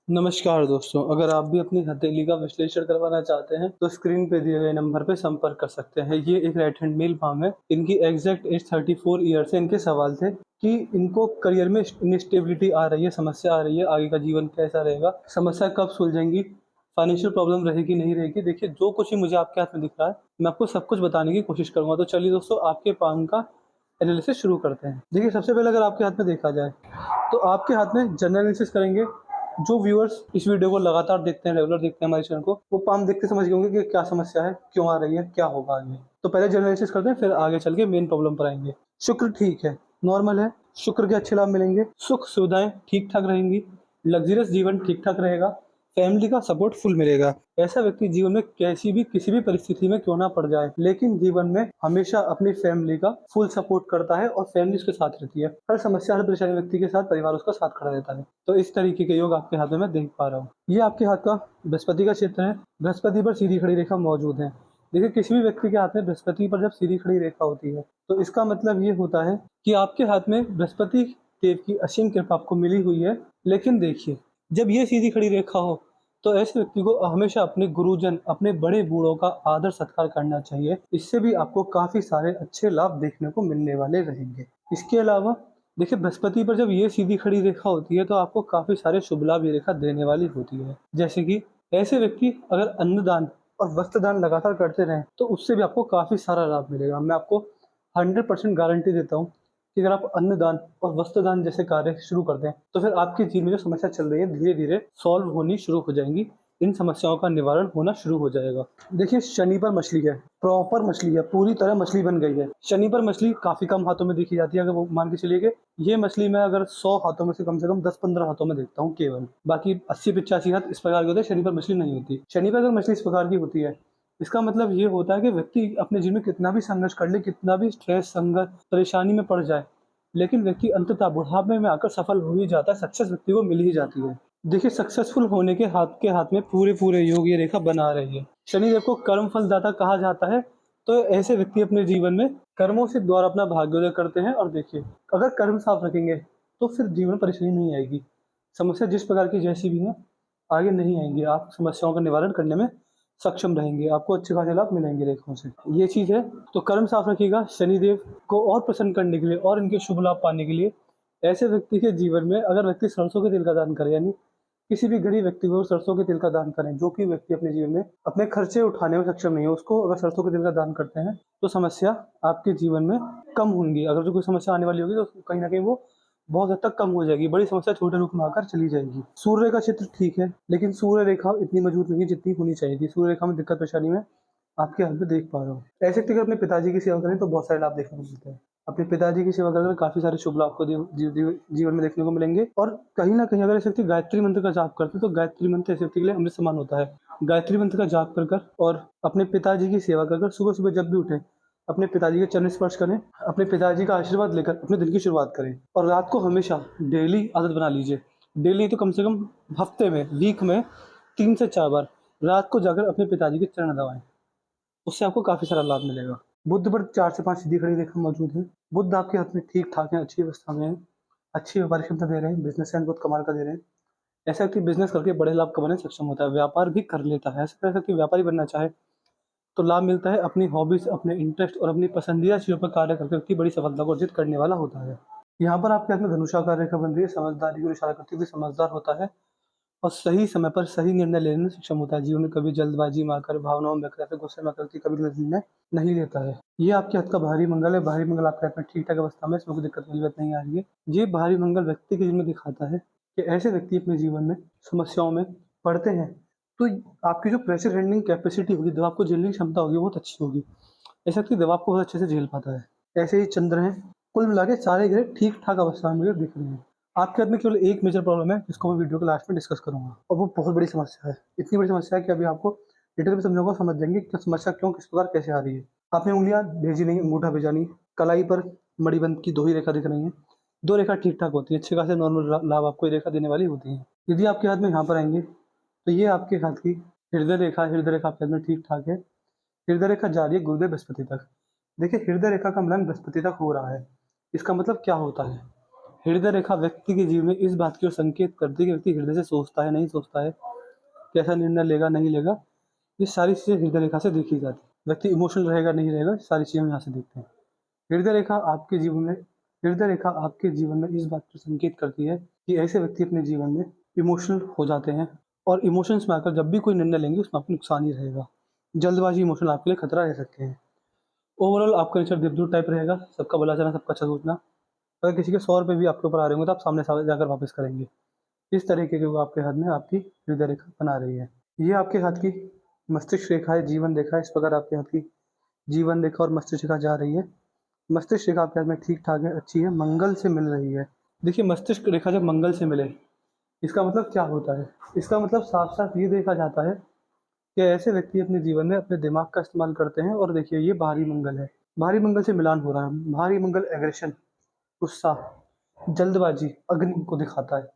नमस्कार दोस्तों, अगर आप भी अपनी हथेली का विश्लेषण करवाना चाहते हैं तो स्क्रीन पे दिए गए नंबर पे संपर्क कर सकते हैं। ये एक राइट हैंड मेल फार्म है। इनकी एग्जैक्ट एज 34 ईयर्स है। इनके सवाल थे कि इनको करियर में इनस्टेबिलिटी आ रही है, समस्या आ रही है, आगे का जीवन कैसा रहेगा, समस्या कब सुलझेंगी, फाइनेंशियल प्रॉब्लम रहेगी नहीं रहेगी। देखिए, जो कुछ ही मुझे आपके हाथ में दिख रहा है मैं आपको सब कुछ बताने की कोशिश करूंगा। तो चलिए दोस्तों, आपके पाम का एनालिसिस शुरू करते हैं। देखिए, सबसे पहले अगर आपके हाथ में देखा जाए तो आपके हाथ में जनरल एनालिसिस करेंगे। जो व्यूअर्स इस वीडियो को लगातार देखते हैं, रेगुलर देखते हैं हमारे चैनल को, वो पाम देखते समझ गए होंगे कि क्या समस्या है, क्यों आ रही है, क्या होगा आगे। तो पहले जनरल एनालिसिस करते हैं, फिर आगे चल के मेन प्रॉब्लम पर आएंगे। शुक्र ठीक है, नॉर्मल है। शुक्र के अच्छे लाभ मिलेंगे, सुख सुविधाएं ठीक ठाक रहेंगी, लग्जरियस जीवन ठीक ठाक रहेगा, फैमिली का सपोर्ट फुल मिलेगा। ऐसा व्यक्ति जीवन में कैसी भी किसी भी परिस्थिति में क्यों ना पड़ जाए, लेकिन जीवन में हमेशा अपनी फैमिली का फुल सपोर्ट करता है और फैमिली उसके साथ रहती है। हर समस्या, हर परेशानी व्यक्ति के साथ परिवार उसका साथ खड़ा रहता है। तो इस तरीके के योग आपके हाथ में मैं देख पा रहा हूँ। ये आपके हाथ का बृहस्पति का क्षेत्र है। बृहस्पति पर सीधी खड़ी रेखा मौजूद है। देखिए, किसी भी व्यक्ति के हाथ में बृहस्पति पर जब सीधी खड़ी रेखा होती है तो इसका मतलब ये होता है कि आपके हाथ में बृहस्पति देव की असीम कृपा आपको मिली हुई है। लेकिन देखिए, जब ये सीधी खड़ी रेखा हो तो ऐसे व्यक्ति को हमेशा अपने गुरुजन, अपने बड़े बूढ़ों का आदर सत्कार करना चाहिए। इससे भी आपको काफी सारे अच्छे लाभ देखने को मिलने वाले रहेंगे। इसके अलावा देखिए, बृहस्पति पर जब ये सीधी खड़ी रेखा होती है तो आपको काफी सारे शुभ लाभ ये रेखा देने वाली होती है। जैसे कि ऐसे व्यक्ति अगर अन्नदान और वस्त्रदान लगातार करते रहें तो उससे भी आपको काफी सारा लाभ मिलेगा। मैं आपको 100% गारंटी देता हूँ कि अगर आप अन्नदान और वस्त्रदान जैसे कार्य शुरू कर दें तो फिर आपके जीवन में जो समस्या चल रही है धीरे धीरे सॉल्व होनी शुरू हो जाएंगी। इन समस्याओं का निवारण होना शुरू हो जाएगा। देखिए, शनि पर मछली है, प्रॉपर मछली है, पूरी तरह मछली बन गई है। शनि पर मछली काफी कम हाथों में देखी जाती है। अगर वो मान के चलिए कि ये मछली मैं अगर 100 हाथों में से कम 10-15 हाथों में देखता हूँ केवल। बाकी 80-85 हाथ इस प्रकार के होते हैं। शनि पर मछली नहीं होती। शनि पर अगर मछली इस प्रकार की होती है, इसका मतलब ये होता है कि व्यक्ति अपने जीवन में कितना भी संघर्ष कर ले, कितना भी स्ट्रेस, संघर्ष, परेशानी में पड़ जाए, लेकिन व्यक्ति अंततः बुढ़ापे में आकर सफल हो ही जाता है। सक्सेस व्यक्ति को मिल ही जाती है। देखिए, सक्सेसफुल होने के हाथ में पूरे पूरे योग ये रेखा बना रही है। शनिदेव को कर्म फलदाता कहा जाता है। तो ऐसे व्यक्ति अपने जीवन में कर्मों से द्वारा अपना भाग्योदय करते हैं। और देखिए, अगर कर्म साफ रखेंगे तो फिर जीवन में परेशानी नहीं आएगी। समस्या जिस प्रकार की जैसी भी है आगे नहीं आएंगी। आप समस्याओं का निवारण करने में सक्षम रहेंगे। आपको अच्छे खासे लाभ मिलेंगे रेखाओं से। ये चीज है। तो कर्म साफ रखिएगा। शनिदेव को और प्रसन्न करने के लिए और इनके शुभ लाभ पाने के लिए ऐसे व्यक्ति के जीवन में अगर व्यक्ति सरसों के तेल का दान करे, यानी किसी भी गरीब व्यक्ति को सरसों के तेल का दान करें, जो कि व्यक्ति अपने जीवन में अपने खर्चे उठाने में सक्षम नहीं है, उसको अगर सरसों के तेल का दान करते हैं तो समस्या आपके जीवन में कम होंगी। अगर जो कोई समस्या आने वाली होगी तो कहीं ना कहीं वो बहुत हद तक कम हो जाएगी। बड़ी समस्या छोटे रूप में आकर चली जाएगी। सूर्य का क्षेत्र ठीक है, लेकिन सूर्य रेखा इतनी मजबूत नहीं है जितनी होनी चाहिए थी। सूर्य रेखा में दिक्कत परेशानी में आपके हाथ में देख पा रहा हूँ। ऐसे व्यक्ति अगर अपने पिताजी की सेवा करें तो बहुत सारे लाभ देखने को मिलते हैं। अपने पिताजी की सेवा कर काफी सारे शुभ लाभ को जीवन में देखने को मिलेंगे। और कहीं ना कहीं अगर ऐसे व्यक्ति गायत्री मंत्र का जाप करते हैं तो गायत्री मंत्र ऐसे व्यक्ति के लिए अमृत समान होता है। गायत्री मंत्र का जाप कर और अपने पिताजी की सेवा कर सुबह सुबह जब भी उठे अपने पिताजी के चरण स्पर्श करें, अपने पिताजी का आशीर्वाद लेकर अपने दिन की शुरुआत करें। और रात को हमेशा डेली आदत बना लीजिए। डेली तो कम से कम हफ्ते में, वीक में 3 से 4 बार रात को जाकर अपने पिताजी के चरण दबाएं। उससे आपको काफी सारा लाभ मिलेगा। बुध पर 4 से 5 सीधी खड़ी रेखा मौजूद है। बुध आपके हाथ में ठीक ठाक है, अच्छी अवस्था में है, अच्छी व्यापारिक क्षमता दे रहे हैं, बिजनेस बहुत कमाल का दे रहे हैं। ऐसा व्यक्ति बिजनेस करके बड़े लाभ कमाने में सक्षम होता है, व्यापार भी कर लेता है। ऐसा व्यक्ति व्यापारी बनना चाहे तो लाभ मिलता है। अपनी हॉबीज, अपने इंटरेस्ट और अपनी पसंदीदा चीजों पर कार्य करके व्यक्ति बड़ी सफलता को अर्जित करने वाला होता है। यहाँ पर आपके हाथ में धनुषाकार रेखा बन रही है। समझदारी को इशारा करती हुई समझदार होता है और सही समय पर सही निर्णय लेने में सक्षम होता है। जीवन में कभी जल्दबाजी में आकर, भावनाओं में आकर, गुस्से में आकर कभी गलत निर्णय नहीं लेता है। ये आपके हाथ का भारी मंगल है। भारी मंगल आपके हाथ में ठीक ठाक अवस्था में, इसमें कोई दिक्कत वाली बात नहीं आ रही है। ये भारी मंगल व्यक्ति के जीवन में दिखाता है कि ऐसे व्यक्ति अपने जीवन में समस्याओं में पड़ते हैं तो आपकी जो प्रेशर हैंडलिंग कैपेसिटी होगी, दबाव को झेलने की क्षमता होगी, बहुत अच्छी होगी। ऐसा व्यक्ति दबाव को बहुत अच्छे से झेल पाता है। ऐसे ही चंद्र है। कुल मिला के सारे ग्रह ठीक ठाक अवस्था में मुझे दिख रहे हैं। आपके हाथ में केवल एक मेजर प्रॉब्लम है जिसको मैं वीडियो के लास्ट में डिस्कस करूंगा, और वो बहुत बड़ी समस्या है। इतनी बड़ी समस्या है कि अभी आपको डिटेल में समझाऊंगा, समझ जाएंगे कि समस्या क्यों, किस प्रकार, कैसे आ रही है। आपने उंगलियां भेजी नहीं, अंगूठा भेजा नहीं, कलाई पर मणिबंध की 2 ही रेखा दिख रही है। 2 रेखा ठीक ठाक होती है, अच्छे खासे नॉर्मल लाभ आपको ये रेखा देने वाली होती है। यदि आपके हाथ में यहाँ पर आएंगे तो ये आपके हाथ की हृदय रेखा, हृदय रेखा आपके हाथ में ठीक ठाक है। हृदय रेखा जा रही है गुरुदेव बृहस्पति तक। देखिए, हृदय रेखा का मिलन बृहस्पति तक हो रहा है। इसका मतलब क्या होता है? हृदय रेखा व्यक्ति के जीवन में इस बात की ओर संकेत करती है कि व्यक्ति हृदय से सोचता है, नहीं सोचता है, कैसा निर्णय लेगा, नहीं लेगा। ये सारी चीज़ें हृदय रेखा से देखी जाती है। व्यक्ति इमोशनल रहेगा, नहीं रहेगा, सारी चीज़ें हम यहाँ से देखते हैं। हृदय रेखा आपके जीवन में हृदय रेखा आपके जीवन में इस बात को संकेत करती है कि ऐसे व्यक्ति अपने जीवन में इमोशनल हो जाते हैं और इमोशंस में आकर जब भी कोई निर्णय लेंगे उसमें आपको नुकसान ही रहेगा। जल्दबाजी इमोशनल आपके लिए खतरा रह सकते हैं। ओवरऑल आपका नेचर देवदूत टाइप रहेगा, सबका भला चाहना, सबका अच्छा सोचना। अगर किसी के 100 रुपये भी आपके ऊपर आ रहे होंगे तो आप सामने जाकर वापस करेंगे। इस तरीके के वो आपके हाथ में आपकी हृदय रेखा बना रही है। ये आपके हाथ की मस्तिष्क रेखा है, जीवन रेखा है। इस प्रकार आपके हाथ की जीवन रेखा और मस्तिष्क रेखा जा रही है। मस्तिष्क रेखा आपके हाथ में ठीक ठाक है, अच्छी है, मंगल से मिल रही है। देखिए, मस्तिष्क रेखा जब मंगल से मिले, इसका मतलब क्या होता है? इसका मतलब साफ साफ ये देखा जाता है कि ऐसे व्यक्ति अपने जीवन में अपने दिमाग का इस्तेमाल करते हैं। और देखिए, ये भारी मंगल है, भारी मंगल से मिलान हो रहा है। भारी मंगल एग्रेशन, गुस्सा, जल्दबाजी, अग्नि को दिखाता है।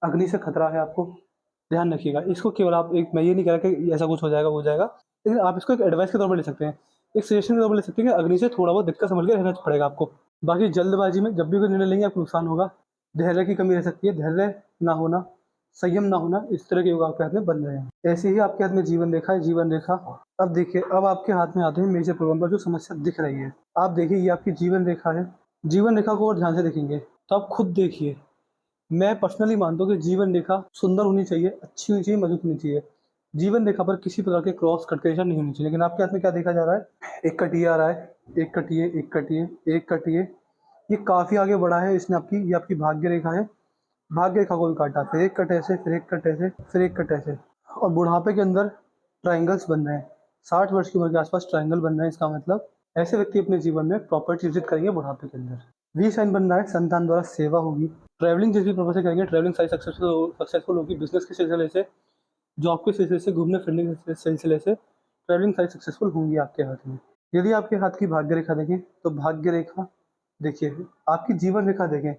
अग्नि से खतरा है आपको, ध्यान रखिएगा। इसको केवल आप एक, मैं ये नहीं कह रहा कि ऐसा कुछ हो जाएगा, हो जाएगा, लेकिन आप इसको एक एडवाइस के तौर पर ले सकते हैं, एक सजेशन के तौर पर ले सकते हैं कि अग्नि से थोड़ा बहुत दिक्कत समझ के रहना पड़ेगा आपको। बाकी जल्दबाजी में जब भी कोई निर्णय लेंगे आपको नुकसान होगा। धैर्य की कमी रह सकती है, धैर्य ना होना, संयम ना होना, इस तरह के योग आपके हाथ में बन रहे हैं। ऐसे ही आपके हाथ में जीवन रेखा है, जीवन रेखा। अब देखिए, अब आपके हाथ में आते हैं मेजर प्रॉब्लम पर जो समस्या दिख रही है। आप देखिए, ये आपकी जीवन रेखा है। जीवन रेखा को और ध्यान से देखेंगे तो आप खुद देखिए, मैं पर्सनली मानता हूँ कि जीवन रेखा सुंदर होनी चाहिए, अच्छी होनी चाहिए, मजबूत होनी चाहिए। जीवन रेखा पर किसी प्रकार के क्रॉस कटकेशन नहीं होनी चाहिए। लेकिन आपके हाथ में क्या देखा जा रहा है? एक कटिए आ रहा है, एक कटिए, एक कटिए, एक कटिए। ये काफ़ी आगे बढ़ा है इसने आपकी, ये आपकी भाग्य रेखा है। भाग्य रेखा को भी काटा, फिर एक कट ऐसे, फिर एक कट ऐसे, फिर एक कट ऐसे। और बुढ़ापे के अंदर ट्राइंगल्स बन रहे हैं। 60 वर्ष की उम्र के आसपास ट्राइंगल बन रहे हैं। इसका मतलब ऐसे व्यक्ति अपने जीवन में प्रॉपर्टी विजिट करेंगे बुढ़ापे के अंदर। वी साइन बन रहा है, संतान द्वारा सेवा होगी। ट्रैवलिंग जिस भी पर्पज से करेंगे, ट्रैवलिंग सारी सक्सेसफुल होगी। बिजनेस के सिलसिले से, जॉब के सिलसिले से, घूमने फिरने के सिलसिले से ट्रैवलिंग सारी सक्सेसफुल होंगी आपके हाथ में। यदि आपके हाथ की भाग्य रेखा देखें तो भाग्य रेखा देखिए, आपकी जीवन रेखा देखें,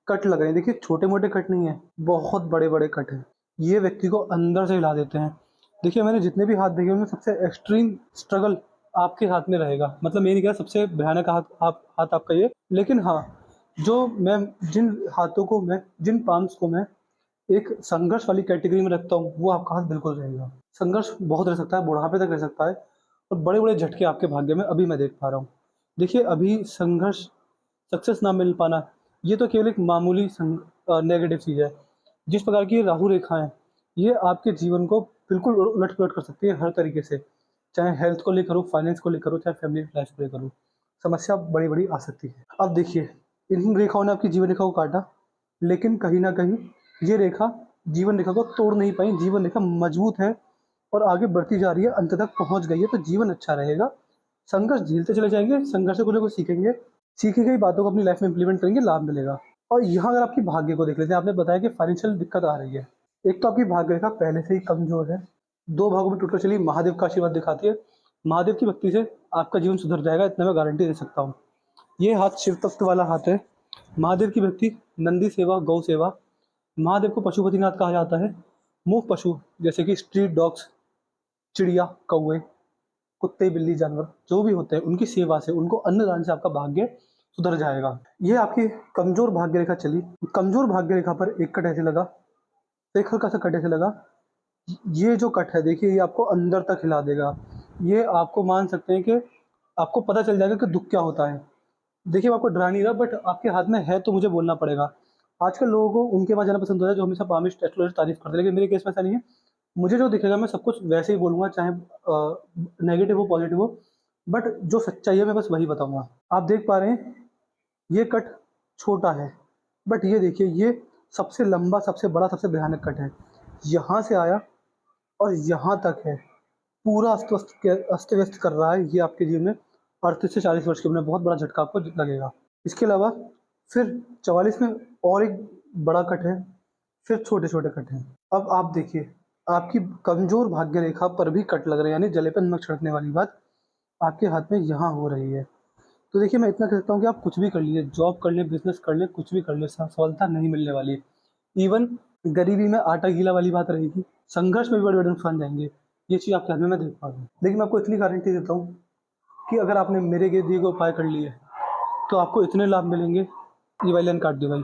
कट लग रहे हैं। देखिए, छोटे मोटे कट नहीं है, बहुत बड़े बड़े कट हैं। ये व्यक्ति को अंदर से हिला देते हैं। देखिए, मैंने जितने भी हाथ देखे उनमें सबसे एक्सट्रीम स्ट्रगल आपके हाथ में रहेगा। मतलब मैं नहीं कह रहा सबसे भयानक हाथ आपका ये, लेकिन हाँ, जो मैं जिन पाम्स को मैं एक संघर्ष वाली कैटेगरी में रखता हूँ, वो आपका हाथ बिल्कुल रहेगा। संघर्ष बहुत रह सकता है, बुढ़ापे तक रह सकता है, और बड़े बड़े झटके आपके भाग्य में अभी मैं देख पा रहा हूँ। देखिए, अभी संघर्ष, सक्सेस ना मिल पाना, ये तो केवल एक मामूली नेगेटिव चीज़ है। जिस प्रकार की ये राहु रेखा है, ये आपके जीवन को बिल्कुल उलट पुलट कर सकती है हर तरीके से। चाहे हेल्थ को लेकर हो, फाइनेंस को लेकर हो, चाहे फैमिली लाइफ को लेकर हो, समस्या बड़ी बड़ी आ सकती है। अब देखिए, इन रेखाओं ने आपकी जीवन रेखा को काटा, लेकिन कहीं ना कहीं ये रेखा जीवन रेखा को तोड़ नहीं पाई। जीवन रेखा मजबूत है और आगे बढ़ती जा रही है, अंत तक पहुंच गई है, तो जीवन अच्छा रहेगा। संघर्ष झेलते चले जाएंगे, संघर्ष से कुछ ना कुछ सीखेंगे, सीखी गई बातों को अपनी लाइफ में इंप्लीमेंट करेंगे, लाभ मिलेगा। और यहाँ अगर आपकी भाग्य को देख लेते हैं, आपने बताया कि फाइनेंशियल दिक्कत आ रही है। एक तो आपकी भाग्य रेखा पहले से ही कमजोर है, 2 भागों में टूटकर चली, महादेव का आशीर्वाद दिखाती है। महादेव की भक्ति से आपका जीवन सुधर जाएगा, इतना मैं गारंटी दे सकता हूँ। ये हाथ शिव तत्व वाला हाथ है। महादेव की भक्ति, नंदी सेवा, गौ सेवा। महादेव को पशुपतिनाथ कहा जाता है। मूक पशु जैसे कि स्ट्रीट डॉग्स, चिड़िया, कौवे, कुत्ते, बिल्ली, जानवर जो भी होते हैं, उनकी सेवा से, उनको अन्नदान से आपका भाग्य सुधर जाएगा। ये आपकी कमजोर भाग्य रेखा चली। कमजोर भाग्य रेखा पर एक कट ऐसे लगा, तो एक हल्का सा कट ऐसे लगा। ये जो कट है देखिए, ये आपको अंदर तक हिला देगा। ये आपको मान सकते हैं कि आपको पता चल जाएगा कि दुख क्या होता है। देखिए, मैं आपको डरा नहीं रहा, बट आपके हाथ में है तो मुझे बोलना पड़ेगा। आजकल लोगों को उनके पास जाना पसंद होता है जो हमेशा पामिश टेक्नोलॉजी तारीफ करते हैं, लेकिन मेरे केस में ऐसा नहीं है। मुझे जो दिखेगा मैं सब कुछ वैसे ही बोलूँगा, चाहे नेगेटिव हो, पॉजिटिव हो, बट जो सच्चाई है मैं बस वही बताऊँगा। आप देख पा रहे हैं, ये कट छोटा है, बट ये देखिए, ये सबसे लंबा, सबसे बड़ा, सबसे भयानक कट है। यहाँ से आया और यहाँ तक है, पूरा अस्त व्यस्त कर रहा है। ये आपके जीवन में 38 से 40 वर्ष की उम्र में बहुत बड़ा झटका आपको लगेगा। इसके अलावा फिर 44 में और एक बड़ा कट है, फिर छोटे छोटे कट हैं। अब आप देखिए, आपकी कमजोर भाग्य रेखा पर भी कट लग रहे हैं, यानी जले पे नमक छिड़कने वाली बात आपके हाथ में यहाँ हो रही है। तो देखिए, मैं इतना कह सकता हूँ कि आप कुछ भी कर लीजिए, जॉब कर लें, बिजनेस कर लें, कुछ भी कर लें, सफलता नहीं मिलने वाली। इवन गरीबी में आटा गीला वाली बात रहेगी, संघर्ष में भी बड़े बड़े नुकसान जाएंगे। ये चीज़ आपके हाथ में मैं देख पा रहा हूँ। लेकिन मैं आपको इतनी गारंटी देता हूँ कि अगर आपने मेरे दिए गए उपाय कर लिए तो आपको इतने लाभ मिलेंगे। ये वाली लाइन काट दो भाई।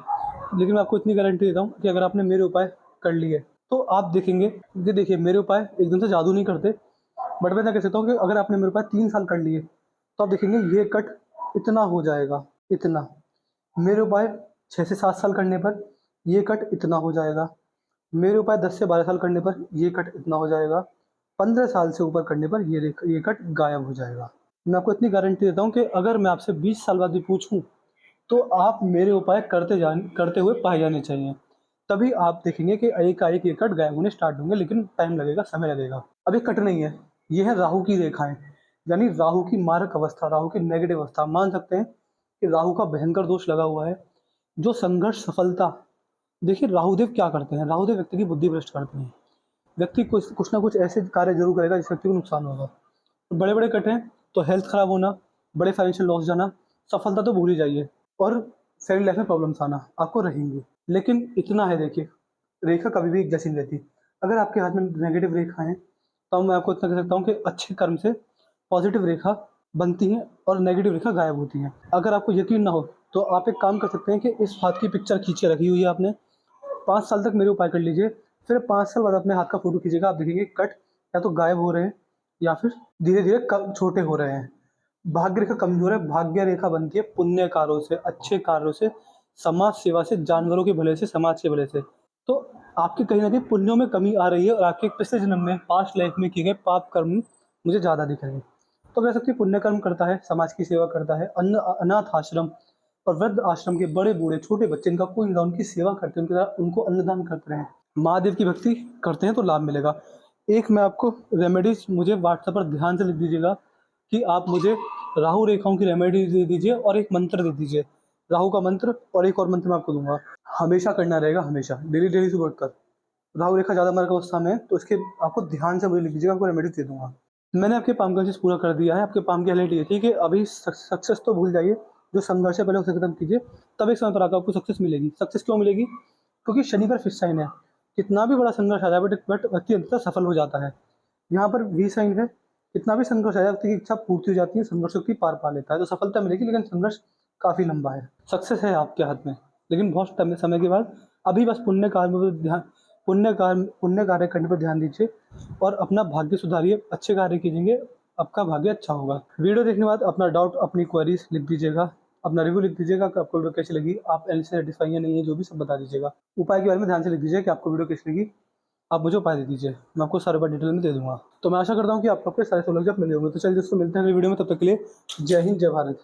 लेकिन मैं आपको इतनी गारंटी देता हूँ कि अगर आपने मेरे उपाय कर लिए तो आप देखेंगे कि देखिए मेरे उपाय एकदम से जादू नहीं करते, बट मैं क्या कह सकता हूँ कि अगर आपने मेरे उपाय 3 साल कर लिए तो आप देखेंगे ये कट इतना हो जाएगा, इतना। मेरे उपाय 6 से 7 साल करने पर ये कट इतना हो जाएगा। मेरे उपाय 10 से 12 साल करने पर ये कट इतना हो जाएगा। 15 साल से ऊपर करने पर ये कट गायब हो जाएगा। मैं आपको इतनी गारंटी देता हूँ कि अगर मैं आपसे 20 साल बाद भी पूछूँ तो आप मेरे उपाय करते हुए पाए जाने चाहिए। तभी आप देखेंगे कि एकाएक ये कट गायब होने स्टार्ट होंगे, लेकिन टाइम लगेगा, समय लगेगा। अब ये कट नहीं है, ये है राहु की रेखाएँ, यानी राहु की मारक अवस्था, राहु की नेगेटिव अवस्था। मान सकते हैं कि राहु का भयंकर दोष लगा हुआ है। जो संघर्ष, सफलता, देखिए राहुदेव क्या करते हैं, राहुदेव व्यक्ति की बुद्धि भ्रष्ट करते हैं। व्यक्ति कुछ ना कुछ ऐसे कार्य ज़रूर करेगा जिस व्यक्ति को नुकसान होगा। बड़े-बड़े कट हैं तो हेल्थ खराब होना, बड़े फाइनेंशियल लॉस जाना, सफलता तो भूल ही जाइए, और फैमिली लाइफ में प्रॉब्लम्स आना आपको रहेंगी। लेकिन इतना है देखिए, रेखा कभी भी एक जैसी नहीं रहती। अगर आपके हाथ में नेगेटिव रेखा है तो मैं आपको इतना कह सकता हूँ कि अच्छे कर्म से पॉजिटिव रेखा बनती है और नेगेटिव रेखा गायब होती है। अगर आपको यकीन ना हो तो आप एक काम कर सकते हैं कि इस हाथ की पिक्चर खींच के रखी हुई है आपने, 5 साल तक मेरे उपाय कर लीजिए, फिर 5 साल बाद अपने हाथ का फ़ोटो खींचिएगा, आप देखेंगे कट या तो गायब हो रहे हैं या फिर धीरे-धीरे कम छोटे हो रहे हैं। भाग्य रेखा कमज़ोर है, भाग्य रेखा बनती है पुण्य कार्यों से, अच्छे कार्यों से, समाज सेवा से, जानवरों के भले से, समाज के भले से। तो आपके कहीं न कहीं पुण्यों में कमी आ रही है और आपके पिछले जन्म में, पास्ट लाइफ़ में किए गए पाप कर्म मुझे ज़्यादा दिख रहे हैं। तो कह सकते हैं पुण्य कर्म करता है, समाज की सेवा करता है, अनाथ आश्रम और वृद्ध आश्रम के बड़े-बूढ़े, छोटे बच्चे, इनका कोई ना, उनकी सेवा करते हैं, उनके साथ उनको अन्नदान करते रहें। महादेव की भक्ति करते हैं तो लाभ मिलेगा। एक मैं आपको रेमेडीज़ मुझे व्हाट्सएप पर ध्यान से लिख दीजिएगा कि आप मुझे राहु रेखाओं की रेमेडी दे दीजिए और एक मंत्र दे दीजिए। राहु का मंत्र और एक और मंत्र मैं आपको दूँगा। हमेशा करना रहेगा, हमेशा, डेली सुबह उठकर। राहु रेखा ज़्यादा मार्क अवस्था में है तो इसके आपको ध्यान से मुझे लिख दीजिएगा, आपको रेमेडीज़ दे दूँगा। मैंने आपके पाम का चीज़ पूरा कर दिया है। आपके पाम की हाइलाइट ये थी कि अभी सक्सेस तो भूल जाइए, जो संघर्ष है पहले उसे खत्म कीजिए, तब एक समय पर आकर आपको सक्सेस मिलेगी। सक्सेस क्यों मिलेगी? क्योंकि शनि पर फिश साइन है। कितना भी बड़ा संघर्ष आ जाए बट व्यक्ति अंततः सफल हो जाता है। यहाँ पर वी साइन है, कितना भी संघर्ष आ जाए व्यक्ति की इच्छा पूर्ति हो जाती है, संघर्ष व्यक्ति पार पा लेता है, तो सफलता मिलेगी, लेकिन संघर्ष काफ़ी लंबा है। सक्सेस है आपके हाथ में, लेकिन बहुत समय के बाद। अभी बस पुण्य कार्य करने पर ध्यान दीजिए और अपना भाग्य सुधारिए, अच्छे कार्य कीजिएंगे, आपका भाग्य अच्छा होगा। वीडियो देखने के बाद अपना डाउट, अपनी क्वेरीज लिख दीजिएगा, अपना रिव्यू लिख दीजिएगा कि आपको वीडियो कैसी लगी, आप एल से सेटिस्फाई है नहीं है, जो भी सब बता दीजिएगा। उपाय के बारे में ध्यान से लिख दीजिए कि आपको वीडियो कैसी लगी, आप मुझे उपाय दे दीजिए, मैं आपको सारे उपाय डिटेल में दे दूँगा। तो मैं आशा करता हूँ कि आपको आपके सारे सवालों के जवाब मिले होंगे। तो चलिए दोस्तों, मिलते हैं अगली वीडियो में, तब तक के लिए जय हिंद, जय भारत।